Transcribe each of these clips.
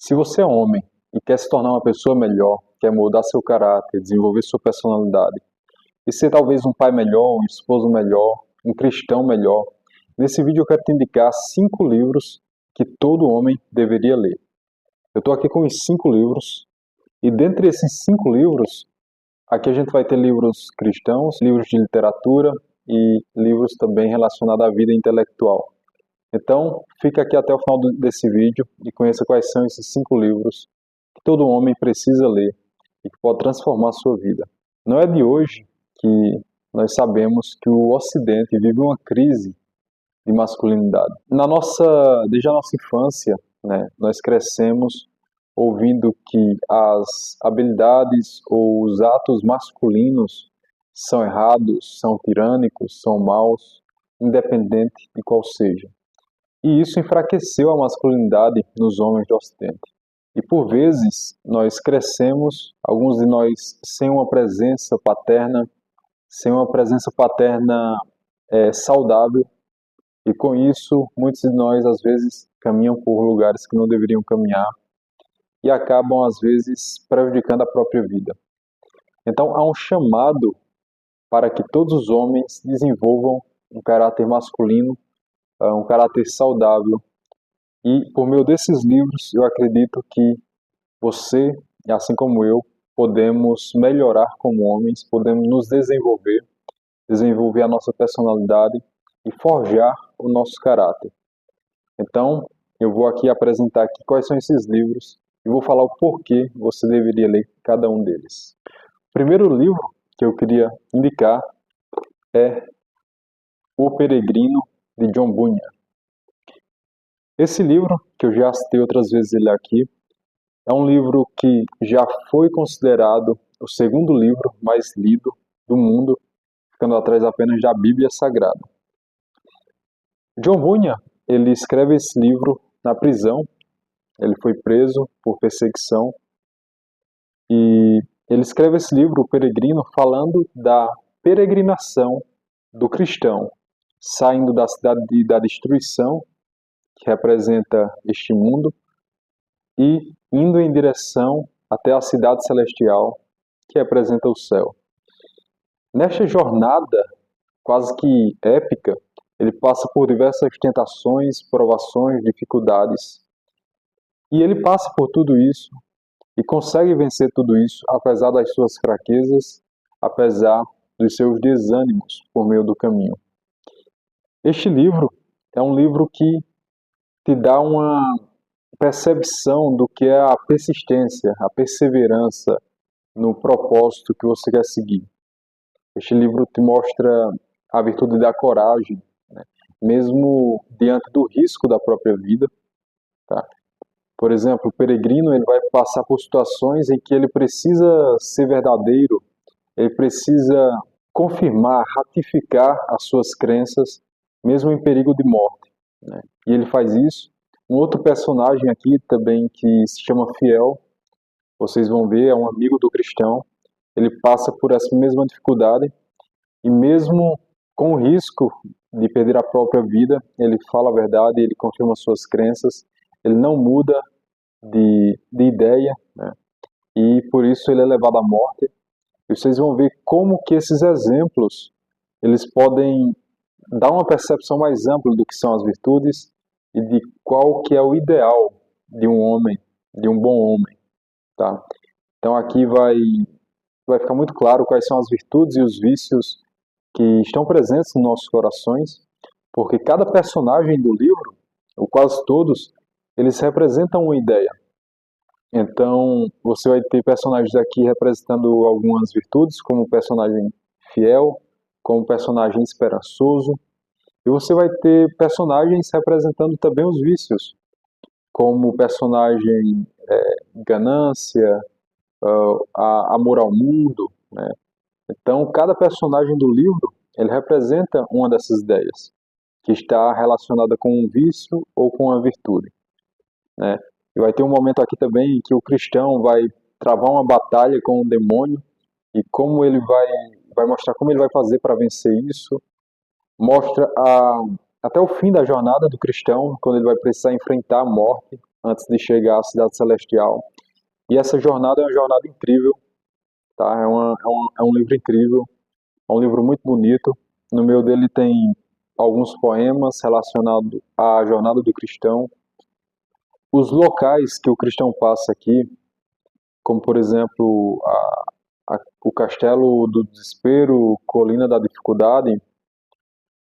Se você é homem e quer se tornar uma pessoa melhor, quer mudar seu caráter, desenvolver sua personalidade, e ser talvez um pai melhor, um esposo melhor, um cristão melhor, nesse vídeo eu quero te indicar 5 livros que todo homem deveria ler. Eu estou aqui com os 5 livros, e dentre esses 5 livros, aqui a gente vai ter livros cristãos, livros de literatura e livros também relacionados à vida intelectual. Então, fica aqui até o final desse vídeo e conheça quais são esses 5 livros que todo homem precisa ler e que pode transformar a sua vida. Não é de hoje que nós sabemos que o Ocidente vive uma crise de masculinidade. Desde a nossa infância, nós crescemos ouvindo que as habilidades ou os atos masculinos são errados, são tirânicos, são maus, independente de qual seja. E isso enfraqueceu a masculinidade nos homens do Ocidente. E por vezes nós crescemos, alguns de nós sem uma presença paterna saudável, e com isso muitos de nós às vezes caminham por lugares que não deveriam caminhar e acabam às vezes prejudicando a própria vida. Então há um chamado para que todos os homens desenvolvam um caráter masculino, um caráter saudável. E por meio desses livros, eu acredito que você, assim como eu, podemos melhorar como homens, podemos nos desenvolver a nossa personalidade e forjar o nosso caráter. Então, eu vou aqui apresentar aqui quais são esses livros e vou falar o porquê você deveria ler cada um deles. O primeiro livro que eu queria indicar é O Peregrino, de John Bunyan. Esse livro, que eu já citei outras vezes ele aqui, é um livro que já foi considerado o segundo livro mais lido do mundo, ficando atrás apenas da Bíblia Sagrada. John Bunyan, ele escreve esse livro na prisão, ele foi preso por perseguição, e ele escreve esse livro, O Peregrino, falando da peregrinação do cristão, saindo da cidade da destruição, que representa este mundo, e indo em direção até a cidade celestial, que representa o céu. Nesta jornada, quase que épica, ele passa por diversas tentações, provações, dificuldades. E ele passa por tudo isso e consegue vencer tudo isso, apesar das suas fraquezas, apesar dos seus desânimos por meio do caminho. Este livro é um livro que te dá uma percepção do que é a persistência, a perseverança no propósito que você quer seguir. Este livro te mostra a virtude da coragem, mesmo diante do risco da própria vida. Tá? Por exemplo, o peregrino ele vai passar por situações em que ele precisa ser verdadeiro, ele precisa confirmar, ratificar as suas crenças, mesmo em perigo de morte. E ele faz isso. Um outro personagem aqui também que se chama Fiel, vocês vão ver, é um amigo do cristão. Ele passa por essa mesma dificuldade e mesmo com o risco de perder a própria vida, ele fala a verdade, ele confirma suas crenças, ele não muda de ideia, e por isso ele é levado à morte. E vocês vão ver como que esses exemplos eles podem dar uma percepção mais ampla do que são as virtudes e de qual que é o ideal de um homem, de um bom homem, tá? Então aqui vai ficar muito claro quais são as virtudes e os vícios que estão presentes nos nossos corações, porque cada personagem do livro, ou quase todos, eles representam uma ideia. Então você vai ter personagens aqui representando algumas virtudes, como o personagem fiel, como o personagem esperançoso, e você vai ter personagens representando também os vícios, como o personagem ganância, amor ao mundo. Então, cada personagem do livro ele representa uma dessas ideias, que está relacionada com um vício ou com uma virtude. E vai ter um momento aqui também em que o cristão vai travar uma batalha com o demônio, e como ele vai mostrar como ele vai fazer para vencer isso. Mostra até o fim da jornada do cristão, quando ele vai precisar enfrentar a morte antes de chegar à cidade celestial. E essa jornada é uma jornada incrível, tá? É um livro incrível, é um livro muito bonito. No meio dele tem alguns poemas relacionados à jornada do cristão. Os locais que o cristão passa aqui, como por exemplo o Castelo do Desespero, Colina da Dificuldade,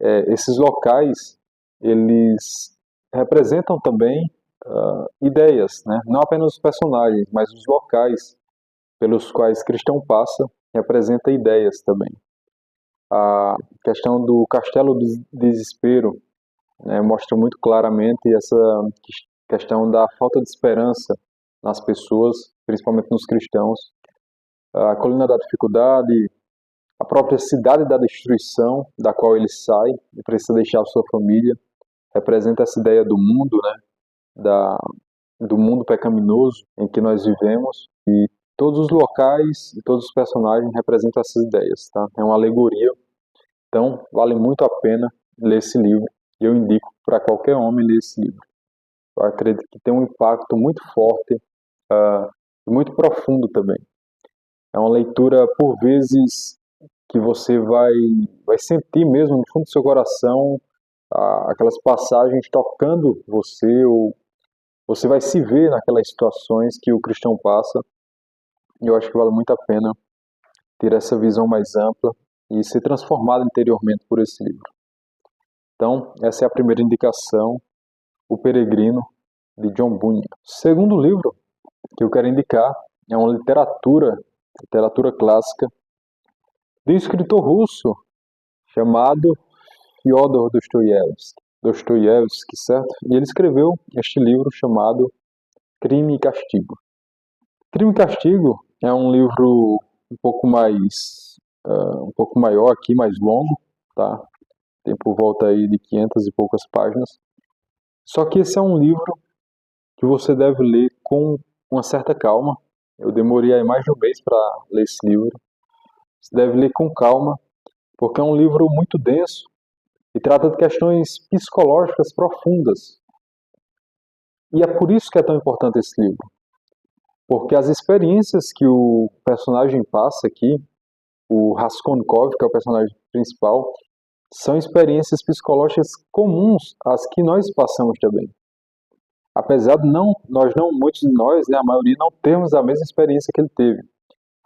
esses locais, eles representam também ideias, né? Não apenas os personagens, mas os locais pelos quais o cristão passa representa ideias também. A questão do Castelo do Desespero, né, mostra muito claramente essa questão da falta de esperança nas pessoas, principalmente nos cristãos. A Colina da Dificuldade, a própria cidade da destruição, da qual ele sai e precisa deixar a sua família, representa essa ideia do mundo, né, do mundo pecaminoso em que nós vivemos, e todos os locais e todos os personagens representam essas ideias, tá? É uma alegoria, então vale muito a pena ler esse livro, e eu indico para qualquer homem ler esse livro. Eu acredito que tem um impacto muito forte e muito profundo também. É uma leitura, por vezes, que você vai sentir mesmo no fundo do seu coração aquelas passagens tocando você, ou você vai se ver naquelas situações que o cristão passa. E eu acho que vale muito a pena ter essa visão mais ampla e ser transformado interiormente por esse livro. Então, essa é a primeira indicação, O Peregrino, de John Bunyan. O segundo livro que eu quero indicar é uma literatura clássica, de um escritor russo chamado Fyodor Dostoiévski, certo? E ele escreveu este livro chamado Crime e Castigo. Crime e Castigo é um livro um pouco maior aqui, mais longo, tá? Tem por volta aí de 500 e poucas páginas. Só que esse é um livro que você deve ler com uma certa calma. Eu demorei aí mais de um mês para ler esse livro. Você deve ler com calma, porque é um livro muito denso e trata de questões psicológicas profundas. E é por isso que é tão importante esse livro. Porque as experiências que o personagem passa aqui, o Raskolnikov, que é o personagem principal, são experiências psicológicas comuns às que nós passamos também. Apesar de muitos de nós, né, a maioria, não termos a mesma experiência que ele teve.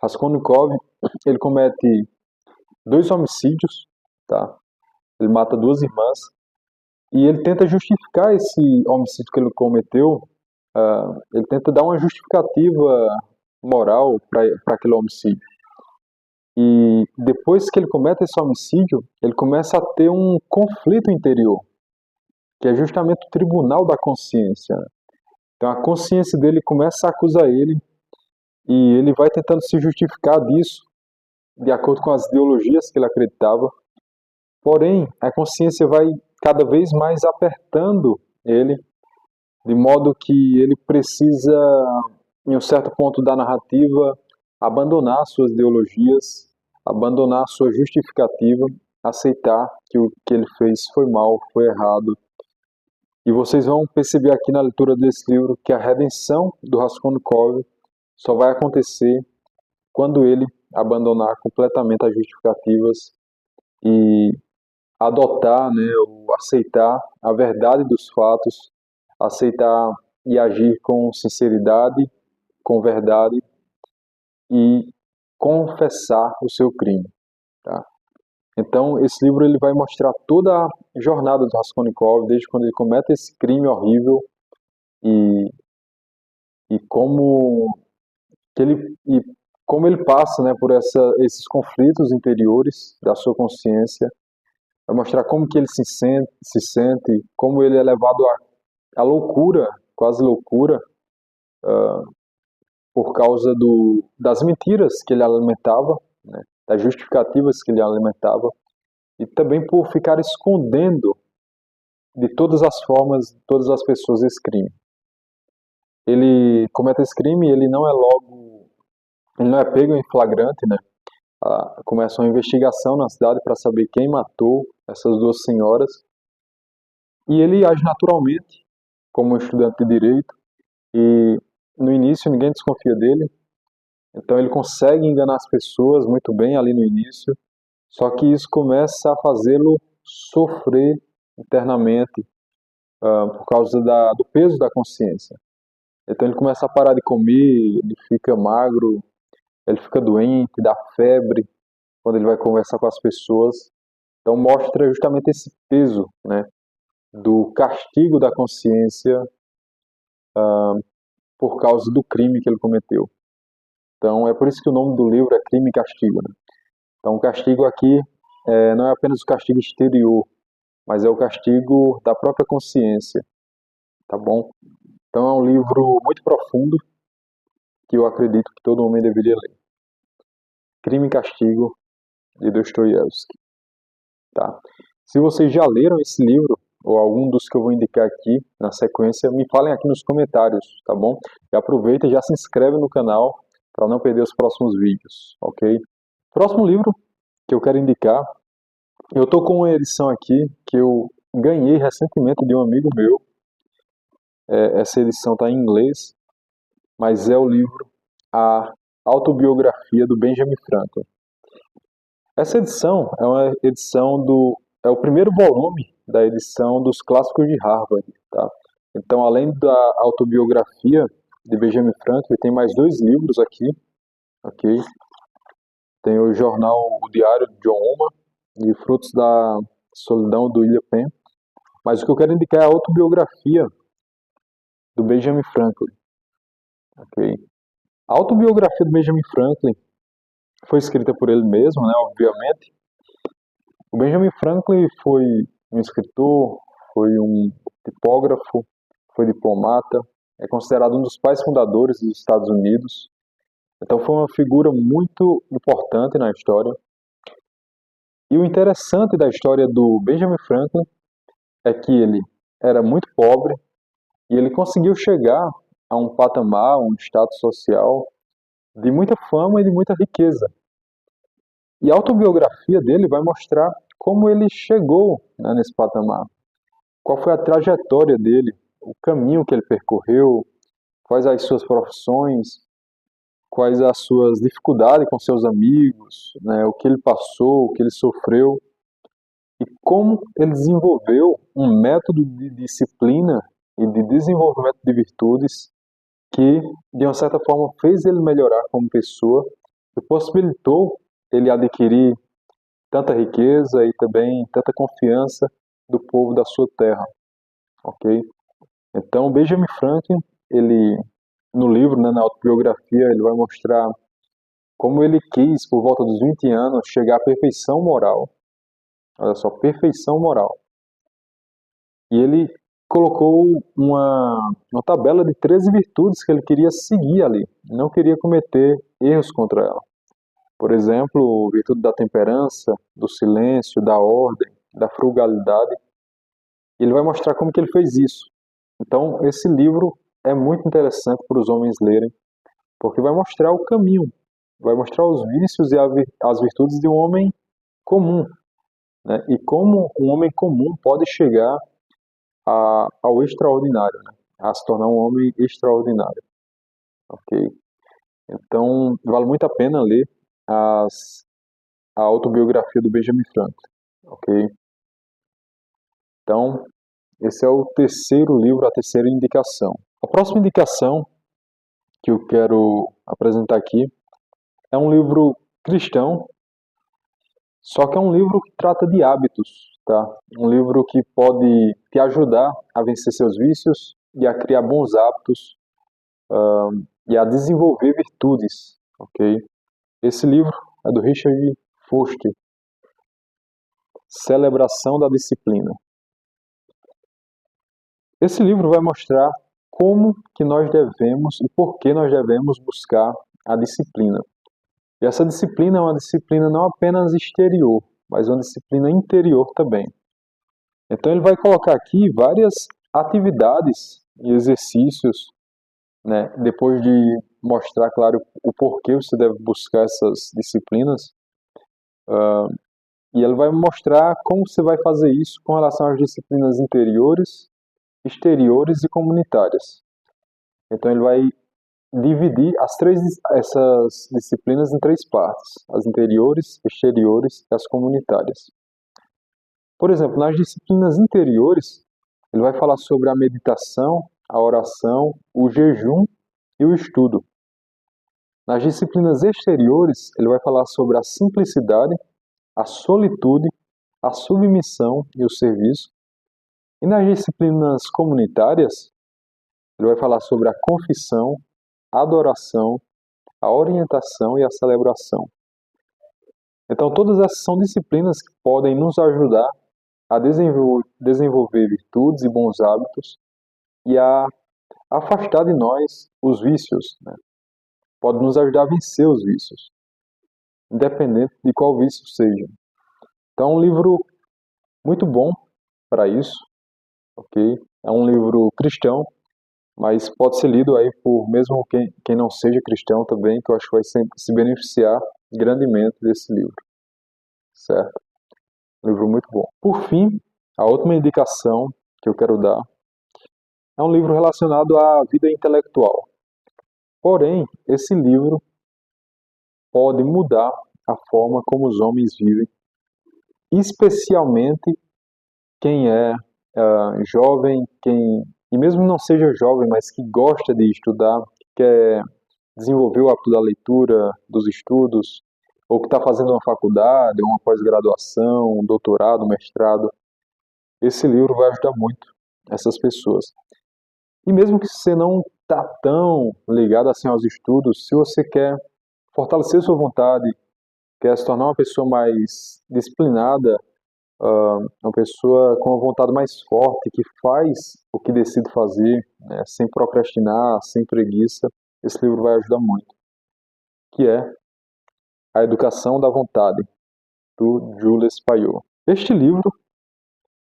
Raskolnikov, ele comete 2 homicídios, tá? Ele mata 2 irmãs, e ele tenta justificar esse homicídio que ele cometeu, ele tenta dar uma justificativa moral para aquele homicídio. E depois que ele comete esse homicídio, ele começa a ter um conflito interior, que é justamente o tribunal da consciência. Então a consciência dele começa a acusar ele, e ele vai tentando se justificar disso, de acordo com as ideologias que ele acreditava. Porém, a consciência vai cada vez mais apertando ele, de modo que ele precisa, em um certo ponto da narrativa, abandonar suas ideologias, abandonar sua justificativa, aceitar que o que ele fez foi mal, foi errado. E vocês vão perceber aqui na leitura desse livro que a redenção do Raskolnikov só vai acontecer quando ele abandonar completamente as justificativas e adotar, né, ou aceitar a verdade dos fatos, aceitar e agir com sinceridade, com verdade e confessar o seu crime, tá? Então, esse livro ele vai mostrar toda a jornada do Raskolnikov, desde quando ele comete esse crime horrível e, e como como ele passa, né, por esses conflitos interiores da sua consciência. Vai mostrar como que ele se sente, como ele é levado à loucura, quase loucura, por causa das mentiras que ele alimentava, né, das justificativas que ele alimentava, e também por ficar escondendo de todas as formas, de todas as pessoas esse crime. Ele comete esse crime e ele não é pego em flagrante, né? Começa uma investigação na cidade para saber quem matou essas 2 senhoras, E ele age naturalmente, como um estudante de direito, e no início ninguém desconfia dele, então ele consegue enganar as pessoas muito bem ali no início, só que isso começa a fazê-lo sofrer internamente, por causa do peso da consciência. Então ele começa a parar de comer, ele fica magro, ele fica doente, dá febre quando ele vai conversar com as pessoas. Então mostra justamente esse peso, né, do castigo da consciência por causa do crime que ele cometeu. Então é por isso que o nome do livro é Crime e Castigo, né? Então o castigo aqui não é apenas o castigo exterior, mas é o castigo da própria consciência, tá bom? Então é um livro muito profundo que eu acredito que todo homem deveria ler. Crime e Castigo, de Dostoiévski, tá? Se vocês já leram esse livro, ou algum dos que eu vou indicar aqui na sequência, me falem aqui nos comentários, tá bom? E aproveita e já se inscreve no canal para não perder os próximos vídeos, ok? Próximo livro que eu quero indicar, eu tô com uma edição aqui que eu ganhei recentemente de um amigo meu. Essa edição está em inglês, mas é o livro A Autobiografia do Benjamin Franklin. Essa edição é uma edição é o primeiro volume da edição dos clássicos de Harvard, tá? Então, além da autobiografia de Benjamin Franklin, tem mais 2 livros aqui, ok? Tem o jornal O Diário de John Oman e Frutos da Solidão do William Penn. Mas o que eu quero indicar é a autobiografia do Benjamin Franklin, ok? A autobiografia do Benjamin Franklin foi escrita por ele mesmo, né, obviamente. O Benjamin Franklin foi um escritor, foi um tipógrafo, foi diplomata, é considerado um dos pais fundadores dos Estados Unidos. Então foi uma figura muito importante na história. E o interessante da história do Benjamin Franklin é que ele era muito pobre e ele conseguiu chegar a um patamar, um status social de muita fama e de muita riqueza. E a autobiografia dele vai mostrar como ele chegou, né, nesse patamar. Qual foi a trajetória dele, o caminho que ele percorreu, quais as suas profissões, quais as suas dificuldades com seus amigos, né, o que ele passou, o que ele sofreu, e como ele desenvolveu um método de disciplina e de desenvolvimento de virtudes que, de uma certa forma, fez ele melhorar como pessoa e possibilitou ele adquirir tanta riqueza e também tanta confiança do povo da sua terra, ok? Então, Benjamin Franklin, ele, no livro, né, na autobiografia, ele vai mostrar como ele quis, por volta dos 20 anos, chegar à perfeição moral. Olha só, perfeição moral. E ele colocou uma tabela de 13 virtudes que ele queria seguir ali, não queria cometer erros contra ela. Por exemplo, virtude da temperança, do silêncio, da ordem, da frugalidade. Ele vai mostrar como que ele fez isso. Então, esse livro é muito interessante para os homens lerem, porque vai mostrar o caminho, vai mostrar os vícios e as virtudes de um homem comum, né? E como um homem comum pode chegar ao extraordinário, né? A se tornar um homem extraordinário, ok? Então, vale muito a pena ler a autobiografia do Benjamin Franklin, ok? Então, esse é o terceiro livro, a terceira indicação. A próxima indicação que eu quero apresentar aqui é um livro cristão, só que é um livro que trata de hábitos, tá? Um livro que pode te ajudar a vencer seus vícios e a criar bons hábitos e a desenvolver virtudes, ok? Esse livro é do Richard Foster, Celebração da Disciplina. Esse livro vai mostrar como que nós devemos e por que nós devemos buscar a disciplina. E essa disciplina é uma disciplina não apenas exterior, mas uma disciplina interior também. Então ele vai colocar aqui várias atividades e exercícios, né, depois de mostrar, claro, o porquê você deve buscar essas disciplinas. E ele vai mostrar como você vai fazer isso com relação às disciplinas interiores, exteriores e comunitárias. Então ele vai dividir essas disciplinas em 3 partes: as interiores, exteriores e as comunitárias. Por exemplo, nas disciplinas interiores, ele vai falar sobre a meditação, a oração, o jejum e o estudo. Nas disciplinas exteriores, ele vai falar sobre a simplicidade, a solitude, a submissão e o serviço. E nas disciplinas comunitárias, ele vai falar sobre a confissão, a adoração, a orientação e a celebração. Então, todas essas são disciplinas que podem nos ajudar a desenvolver virtudes e bons hábitos e a afastar de nós os vícios, né? Pode nos ajudar a vencer os vícios, independente de qual vício seja. Então, é um livro muito bom para isso, ok? É um livro cristão, mas pode ser lido aí por mesmo quem não seja cristão também, que eu acho que vai se beneficiar grandemente desse livro, certo? Um livro muito bom. Por fim, a última indicação que eu quero dar é um livro relacionado à vida intelectual. Porém, esse livro pode mudar a forma como os homens vivem, especialmente quem é jovem, e mesmo não seja jovem, mas que gosta de estudar, quer desenvolver o hábito da leitura, dos estudos, ou que está fazendo uma faculdade, uma pós-graduação, um doutorado, um mestrado. Esse livro vai ajudar muito essas pessoas. E mesmo que você não está tão ligado assim aos estudos, se você quer fortalecer sua vontade, quer se tornar uma pessoa mais disciplinada, uma pessoa com uma vontade mais forte, que faz o que decide fazer, né, sem procrastinar, sem preguiça, esse livro vai ajudar muito. Que é A Educação da Vontade, do Jules Payot. Este livro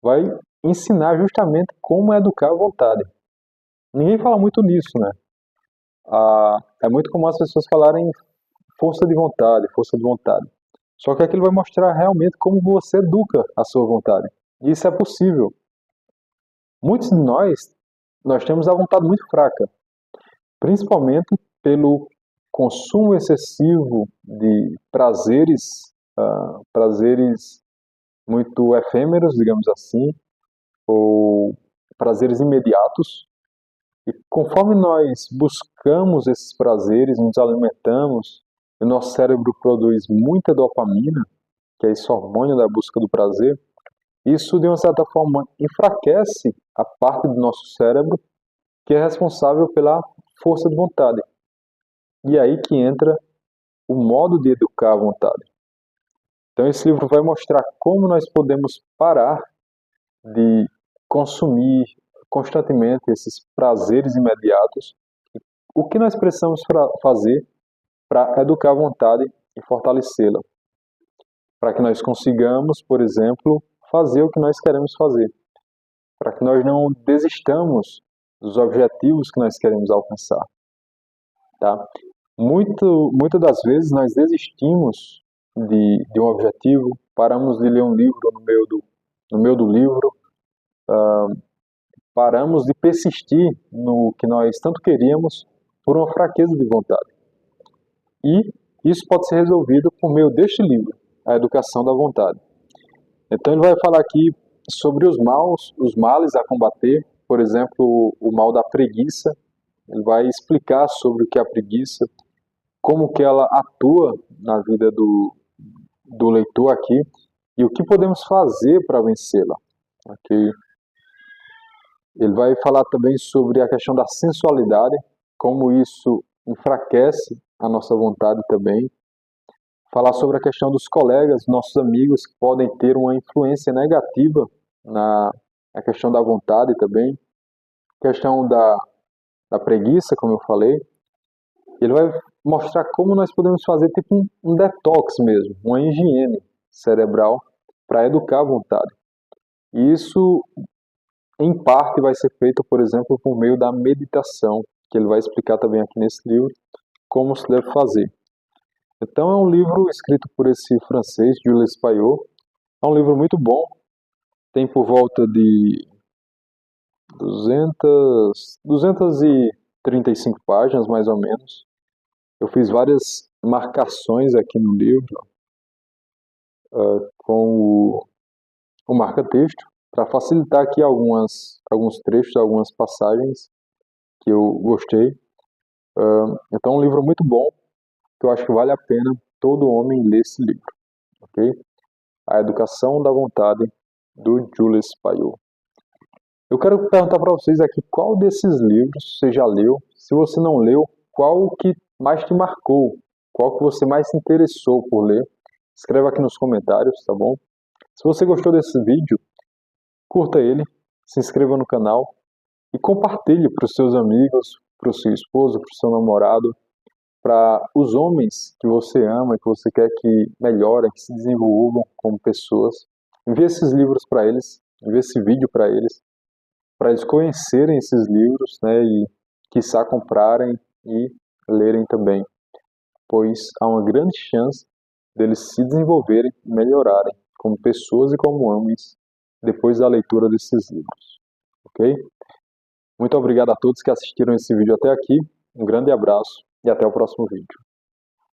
vai ensinar justamente como educar a vontade. Ninguém fala muito nisso, né? É muito comum as pessoas falarem força de vontade, força de vontade. Só que aqui ele vai mostrar realmente como você educa a sua vontade. E isso é possível. Muitos de nós temos a vontade muito fraca, principalmente pelo consumo excessivo de prazeres muito efêmeros, digamos assim, ou prazeres imediatos. E conforme nós buscamos esses prazeres, nos alimentamos, o nosso cérebro produz muita dopamina, que é esse hormônio da busca do prazer. Isso, de uma certa forma, enfraquece a parte do nosso cérebro que é responsável pela força de vontade. E aí que entra o modo de educar a vontade. Então esse livro vai mostrar como nós podemos parar de consumir constantemente esses prazeres imediatos, o que nós precisamos fazer para educar a vontade e fortalecê-la, para que nós consigamos, por exemplo, fazer o que nós queremos fazer, para que nós não desistamos dos objetivos que nós queremos alcançar, tá? Muitas das vezes nós desistimos de um objetivo, paramos de ler um livro no meio do livro, paramos de persistir no que nós tanto queríamos por uma fraqueza de vontade. E isso pode ser resolvido por meio deste livro, A Educação da Vontade. Então ele vai falar aqui sobre os males a combater, por exemplo, o mal da preguiça. Ele vai explicar sobre o que é a preguiça, como que ela atua na vida do leitor aqui e o que podemos fazer para vencê-la. Okay? Ele vai falar também sobre a questão da sensualidade, como isso enfraquece a nossa vontade também. Falar sobre a questão dos colegas, nossos amigos, que podem ter uma influência negativa na questão da vontade também. Questão da preguiça, como eu falei. Ele vai mostrar como nós podemos fazer tipo um detox mesmo, uma higiene cerebral para educar a vontade. E isso, em parte, vai ser feito, por exemplo, por meio da meditação, que ele vai explicar também aqui nesse livro, como se deve fazer. Então é um livro escrito por esse francês, Jules Payot, É um livro muito bom, tem por volta de 235 páginas, mais ou menos. Eu fiz várias marcações aqui no livro, com o marca-texto, para facilitar aqui alguns trechos, algumas passagens que eu gostei. Então é um livro muito bom, que eu acho que vale a pena todo homem ler esse livro, ok? A Educação da Vontade, do Julius Payot. Eu quero perguntar para vocês aqui qual desses livros você já leu. Se você não leu, qual que mais te marcou? Qual que você mais se interessou por ler? Escreva aqui nos comentários, tá bom? Se você gostou desse vídeo, curta ele, se inscreva no canal e compartilhe para os seus amigos, para o seu esposo, para o seu namorado, para os homens que você ama, que você quer que melhorem, que se desenvolvam como pessoas. Envie esses livros para eles, envie esse vídeo para eles conhecerem esses livros, né, e quiçá comprarem e lerem também, pois há uma grande chance deles se desenvolverem e melhorarem como pessoas e como homens depois da leitura desses livros, ok? Muito obrigado a todos que assistiram esse vídeo até aqui, um grande abraço e até o próximo vídeo.